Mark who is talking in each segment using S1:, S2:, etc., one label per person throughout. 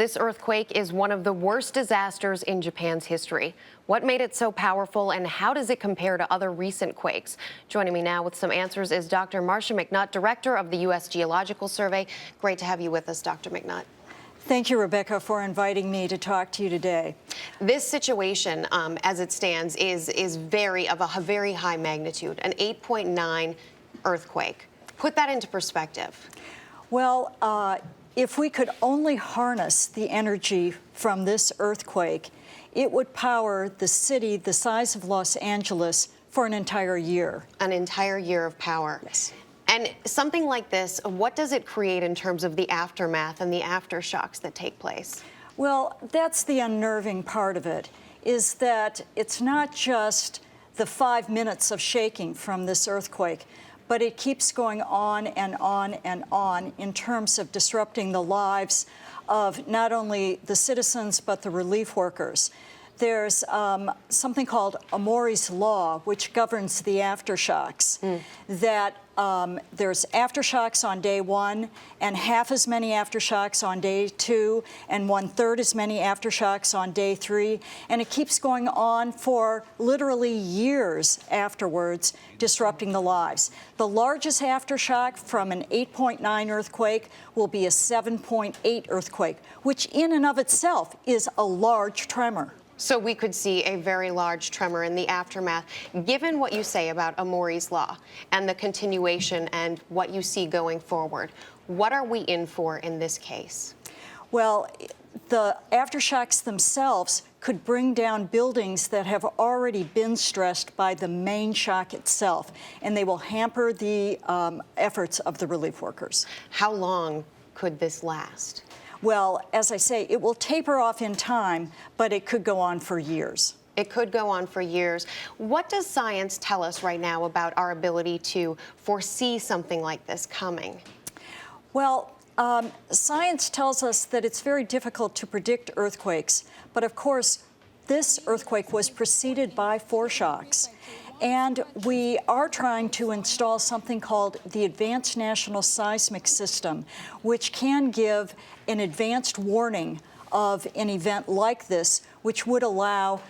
S1: This earthquake is one of the worst disasters in Japan's history. What made it so powerful, and how does it compare to other recent quakes? Joining me now with some answers is Dr. Marcia McNutt, director of the U.S. Geological Survey. Great to have you with us, Dr. McNutt.
S2: Thank you, Rebecca, for inviting me to talk to you today.
S1: This situation, as it stands, is of a very high magnitude, an 8.9 earthquake. Put that into perspective.
S2: Well, if we could only harness the energy from this earthquake, it would power the city the size of Los Angeles for an entire year.
S1: An entire year of power.
S2: Yes.
S1: And something like this, what does it create in terms of the aftermath and the aftershocks that take place?
S2: Well, that's the unnerving part of it, is that it's not just the 5 minutes of shaking from this earthquake, but it keeps going on and on and on in terms of disrupting the lives of not only the citizens but the relief workers. There's something called Mori's Law, which governs the aftershocks, that there's aftershocks on day 1 and half as many aftershocks on day 2 and 1/3 as many aftershocks on day 3, and it keeps going on for literally years afterwards, disrupting the lives. The largest aftershock from an 8.9 earthquake will be a 7.8 earthquake, which in and of itself is a large tremor.
S1: So we could see a very large tremor in the aftermath. Given what you say about Mori's Law and the continuation and what you see going forward, what are we in for in this case?
S2: Well, the aftershocks themselves could bring down buildings that have already been stressed by the main shock itself, and they will hamper the efforts of the relief workers.
S1: How long could this last?
S2: Well, as I say, it will taper off in time, but it could go on for years.
S1: It could go on for years. What does science tell us right now about our ability to foresee something like this coming?
S2: Well, science tells us that it's very difficult to predict earthquakes, but of course, this earthquake was preceded by foreshocks. And we are trying to install something called the Advanced National Seismic System, which can give an advanced warning of an event like this, which would allow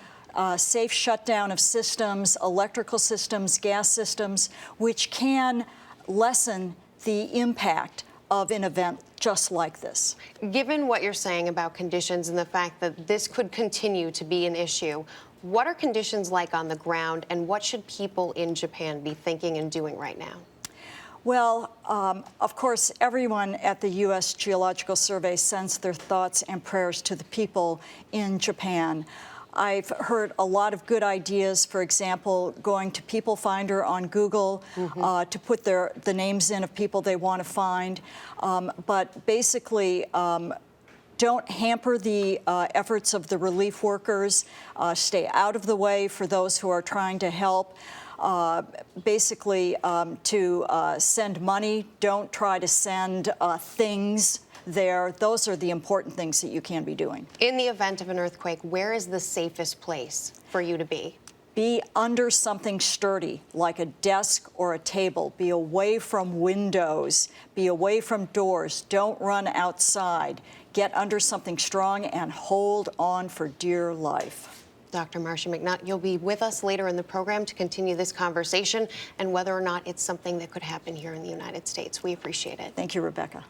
S2: safe shutdown of systems, electrical systems, gas systems, which can lessen the impact of an event just like this.
S1: Given what you're saying about conditions and the fact that this could continue to be an issue, what are conditions like on the ground, and what should people in Japan be thinking and doing right now?
S2: Well, of course, everyone at the U.S. Geological Survey sends their thoughts and prayers to the people in Japan. I've heard a lot of good ideas, for example, going to People Finder on Google to put the names in of people they want to find. But basically, don't hamper the efforts of the relief workers. Stay out of the way for those who are trying to help. Basically, to send money, don't try to send things there. Those are the important things that you can be doing.
S1: In the event of an earthquake, where is the safest place for you to be?
S2: Be under something sturdy, like a desk or a table. Be away from windows. Be away from doors. Don't run outside. Get under something strong and hold on for dear life.
S1: Dr. Marcia McNutt, you'll be with us later in the program to continue this conversation and whether or not it's something that could happen here in the United States. We appreciate it.
S2: Thank you, Rebecca.